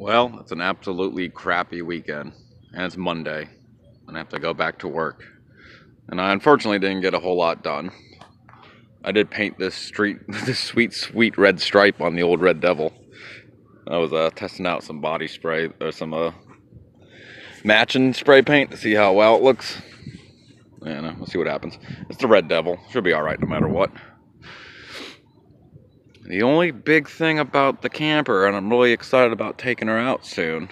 Well, it's an absolutely crappy weekend, and it's Monday, and I have to go back to work. And I unfortunately didn't get a whole lot done. I did paint this street, this sweet red stripe on the old Red Devil. I was testing out some body spray, or some matching spray paint to see how well it looks. And we'll see what happens. It's the Red Devil. Should be alright no matter what. The only big thing about the camper, and I'm really excited about taking her out soon,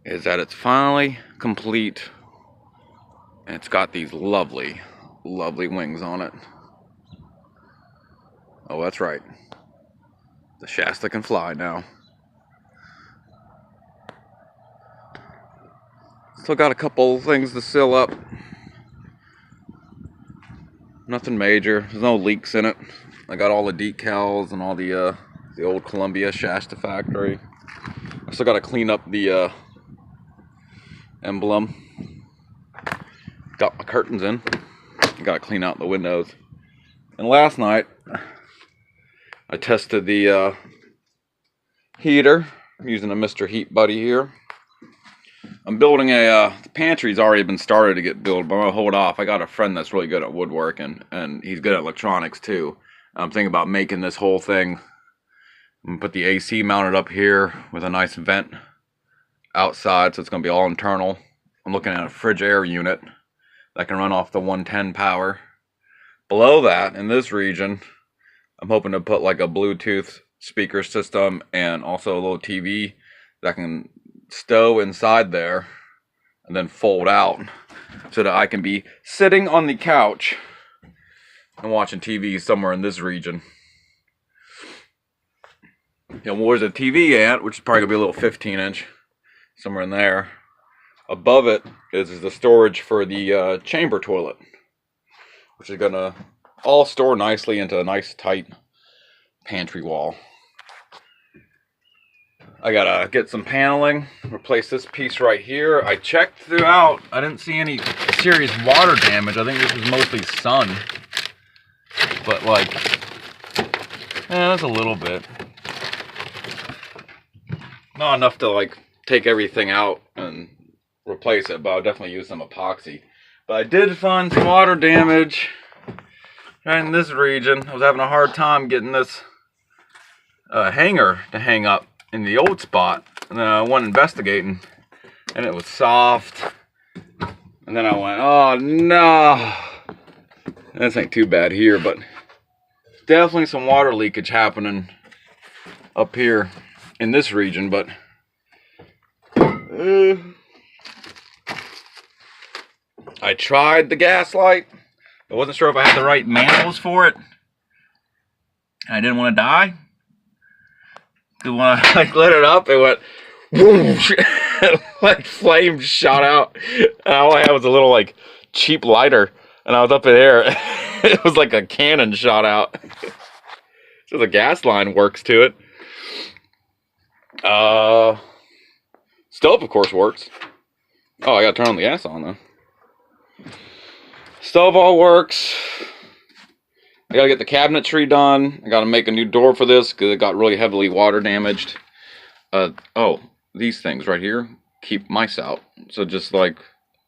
is that it's finally complete. And it's got these lovely wings on it. Oh, that's right. The Shasta can fly now. Still got a couple things to seal up. Nothing major. There's no leaks in it. I got all the decals and all the old Columbia Shasta factory. I still got to clean up the emblem. Got my curtains in. Got to clean out the windows. And last night, I tested the heater. I'm using a Mr. Heat Buddy here. I'm building the pantry's already been started to get built, but I'm gonna hold off. I got a friend that's really good at woodworking, and he's good at electronics too. I'm thinking about making this whole thing. I'm gonna put the AC mounted up here with a nice vent outside, so it's gonna be all internal. I'm looking at a fridge air unit that can run off the 110 power. Below that, in this region, I'm hoping to put like a Bluetooth speaker system and also a little TV that can stow inside there and then fold out so that I can be sitting on the couch and watching TV somewhere in this region. And where's the TV at, which is probably gonna be a little 15-inch somewhere in there. Above it is the storage for the chamber toilet, which is gonna all store nicely into a nice tight pantry wall. I gotta get some paneling, replace this piece right here. I checked throughout, I didn't see any serious water damage. I think this was mostly sun. But like, that's a little bit. Not enough to like take everything out and replace it, but I'll definitely use some epoxy. But I did find some water damage right in this region. I was having a hard time getting this hanger to hang up in the old spot, and then I went investigating, and it was soft, and then I went, oh no, this ain't too bad here, but definitely some water leakage happening up here in this region. But I tried the gas light. I wasn't sure if I had the right mantles for it. I didn't want to die. When I like lit it up, it went whoosh, and like flames shot out. And all I had was a little like cheap lighter, and I was up in the air. It was like a cannon shot out. So the gas line works to it. Stove, of course, works. Oh, I gotta turn on the gas on though. Stove all works. I gotta get the cabinetry done. I gotta make a new door for this because it got really heavily water damaged. Oh, these things right here keep mice out. So just like,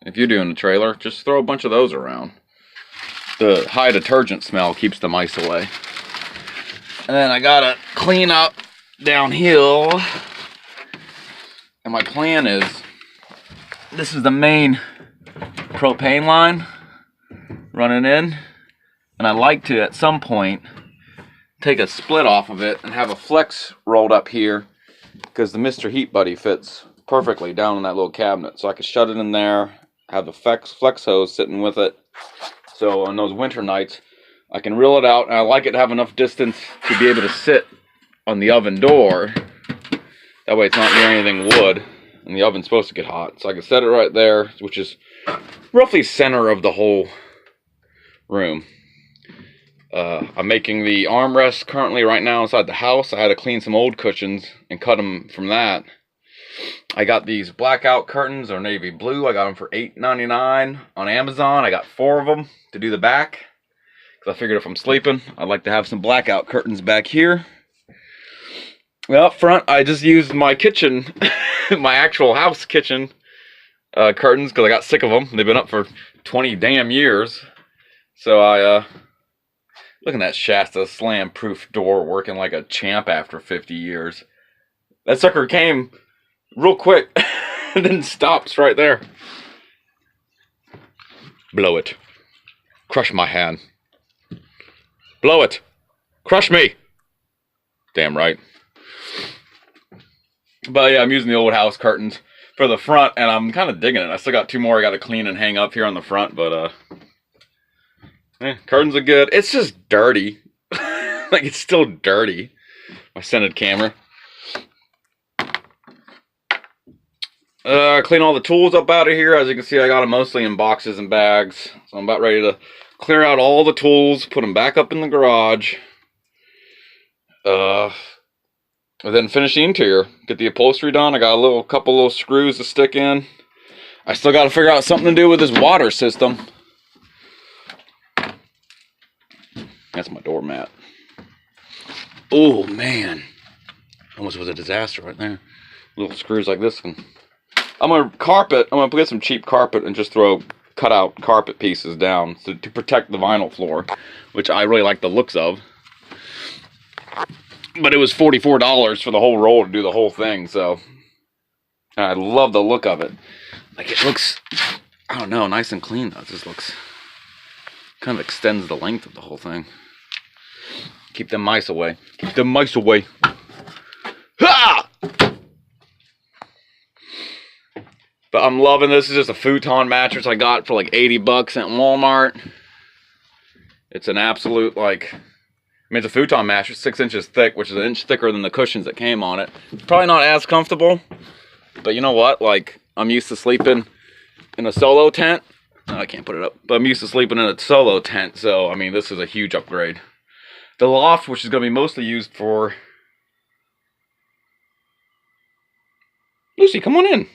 if you're doing a trailer, just throw a bunch of those around. The high detergent smell keeps the mice away. And then I gotta clean up downhill. And my plan is, this is the main propane line running in. And I'd like to, at some point, take a split off of it and have a flex rolled up here, because the Mr. Heat Buddy fits perfectly down in that little cabinet. So I could shut it in there, have the flex hose sitting with it. So on those winter nights, I can reel it out, and I like it to have enough distance to be able to sit on the oven door. That way it's not near anything wood, and the oven's supposed to get hot. So I can set it right there, which is roughly center of the whole room. I'm making the armrests currently right now inside the house. I had to clean some old cushions and cut them from that. I got these blackout curtains, or navy blue. I got them for $8.99 on Amazon. I got 4 of them to do the back, because I figured if I'm sleeping, I'd like to have some blackout curtains back here. Well, up front, I just used my kitchen, my actual house kitchen curtains because I got sick of them. They've been up for 20 damn years. So look at that Shasta slam-proof door working like a champ after 50 years. That sucker came real quick and then stops right there. Blow it. Crush my hand. Blow it. Crush me. Damn right. But yeah, I'm using the old house curtains for the front, and I'm kind of digging it. I still got 2 more I got to clean and hang up here on the front, but curtains are good. It's just dirty. Like, it's still dirty. My scented camera. Clean all the tools up out of here. As you can see, I got them mostly in boxes and bags. So I'm about ready to clear out all the tools, put them back up in the garage. And then finish the interior. Get the upholstery done. I got a couple little screws to stick in. I still got to figure out something to do with this water system. That's my doormat. Oh, man. Almost was a disaster right there. Little screws like this one. I'm going to get some cheap carpet and just throw cut out carpet pieces down to protect the vinyl floor, which I really like the looks of. But it was $44 for the whole roll to do the whole thing, so I love the look of it. Like, it looks, I don't know, nice and clean though. It just looks, kind of extends the length of the whole thing. Keep them mice away. Keep them mice away. Ha! But I'm loving this. This is just a futon mattress I got for like 80 bucks at Walmart. It's an absolute, like, I mean, it's a futon mattress, 6 inches thick, which is an inch thicker than the cushions that came on it. Probably not as comfortable, but you know what? Like, I'm used to sleeping in a solo tent. Oh, I can't put it up, but I'm used to sleeping in a solo tent, so, I mean, this is a huge upgrade. The loft, which is going to be mostly used for... Lucy, come on in.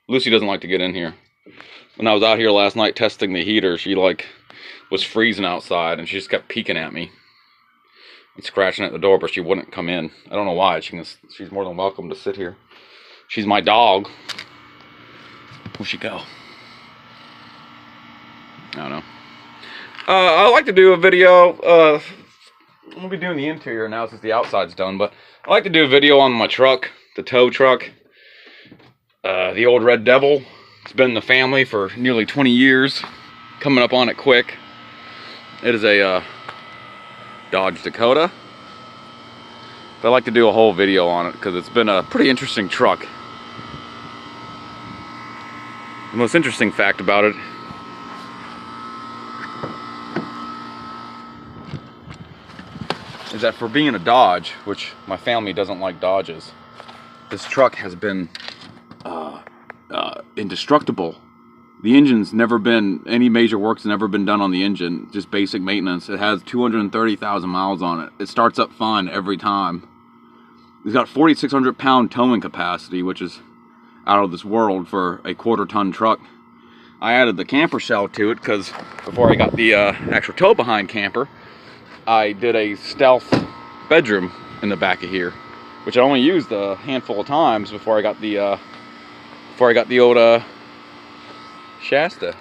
Lucy doesn't like to get in here. When I was out here last night testing the heater, she, like, was freezing outside, and she just kept peeking at me and scratching at the door, but she wouldn't come in. I don't know why. She's more than welcome to sit here. She's my dog. Where'd she go? I don't know. I like to do a video. I'm going to be doing the interior now since the outside's done, but I like to do a video on my truck, the tow truck. The old Red Devil. It's been in the family for nearly 20 years. Coming up on it quick. It is a Dodge Dakota. But I like to do a whole video on it because it's been a pretty interesting truck. The most interesting fact about it is that for being a Dodge, which my family doesn't like Dodges, this truck has been indestructible. The engine's never been, any major work's never been done on the engine, just basic maintenance. It has 230,000 miles on it. It starts up fine every time. It's got 4,600 pound towing capacity, which is out of this world for a 1/4 ton truck. I added the camper shell to it because before I got the actual tow behind camper, I did a stealth bedroom in the back of here, which I only used a handful of times before I got the old Shasta.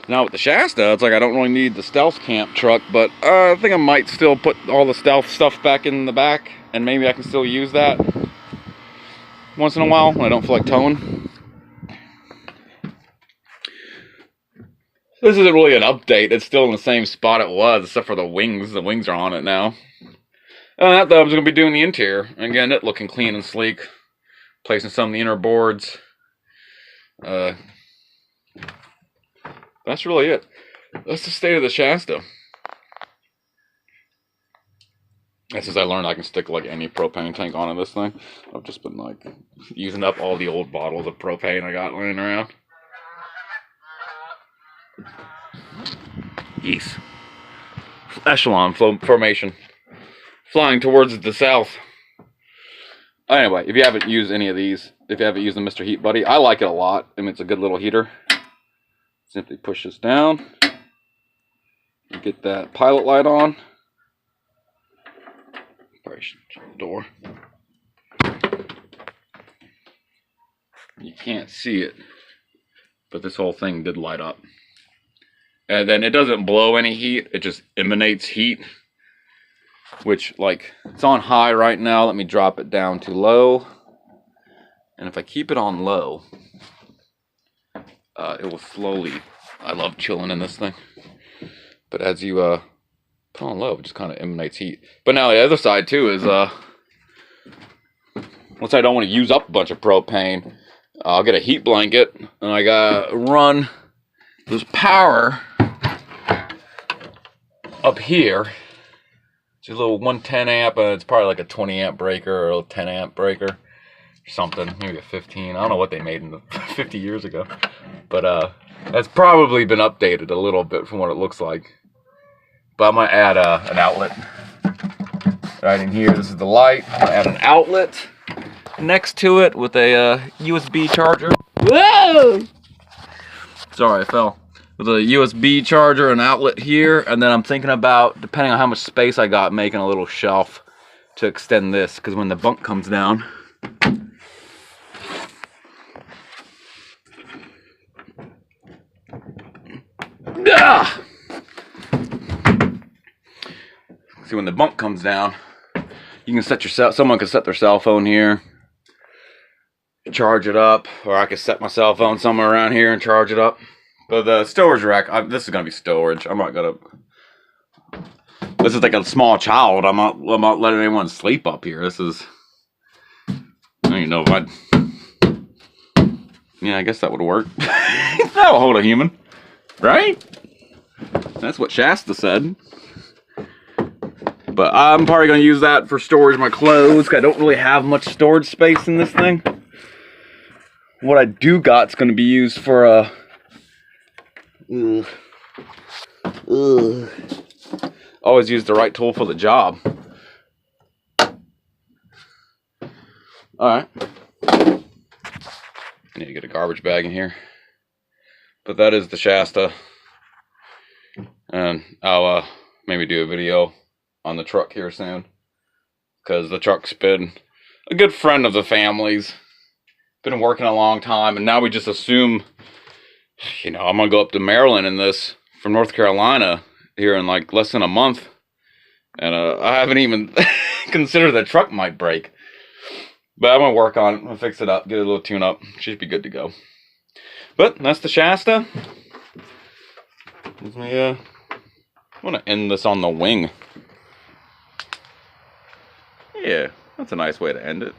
Now with the Shasta, it's like I don't really need the stealth camp truck, but I think I might still put all the stealth stuff back in the back, and maybe I can still use that once in a while when I don't feel like towing. This isn't really an update. It's still in the same spot it was, except for the wings. The wings are on it now. That though, I'm just going to be doing the interior. Again, it looking clean and sleek. Placing some of the inner boards. That's really it. That's the state of the Shasta. That's as I learned I can stick like any propane tank onto this thing. I've just been like using up all the old bottles of propane I got laying around. Geese. Echelon formation. Flying towards the south. Anyway, if you haven't used any of these, if you haven't used the Mr. Heat Buddy, I like it a lot. I mean, it's a good little heater. Simply push this down. Get that pilot light on. Probably should shut the door. You can't see it, but this whole thing did light up. And then it doesn't blow any heat, it just emanates heat. Which, like, it's on high right now. Let me drop it down to low. And if I keep it on low, it will slowly... I love chilling in this thing. But as you put on low, it just kind of emanates heat. But now the other side, too, is... once I don't want to use up a bunch of propane, I'll get a heat blanket. And I gotta run this power up here. It's a little 110 amp, and it's probably like a 20 amp breaker or a 10 amp breaker or something, maybe a 15. I don't know what they made in the 50 years ago, but that's probably been updated a little bit from what it looks like. But I'm gonna add an outlet right in here. This is the light. I'm gonna add an outlet next to it with a USB charger. Whoa! Sorry, I fell. With a USB charger and outlet here, and then I'm thinking about, depending on how much space I got, making a little shelf to extend this, because when the bunk comes down, see, when the bunk comes down, you can set someone can set their cell phone here, charge it up, or I could set my cell phone somewhere around here and charge it up. But the storage rack, this is gonna be storage. I'm not gonna. This is like a small child. I'm not letting anyone sleep up here. This is. I don't even know if I'd. Yeah, I guess that would work. That'll hold a human, right? That's what Shasta said. But I'm probably gonna use that for storage of my clothes. I don't really have much storage space in this thing. What I do got's gonna be used for always use the right tool for the job. Alright. I need to get a garbage bag in here. But that is the Shasta. And I'll maybe do a video on the truck here soon. Because the truck's been a good friend of the family's. Been working a long time, and now we just assume, you know, I'm gonna go up to Maryland in this from North Carolina here in like less than a month, and I haven't even considered the truck might break. But I'm gonna work on it. I'm gonna fix it up, get a little tune up. Should be good to go. But that's the Shasta. I want to end this on the wing. Yeah, that's a nice way to end it.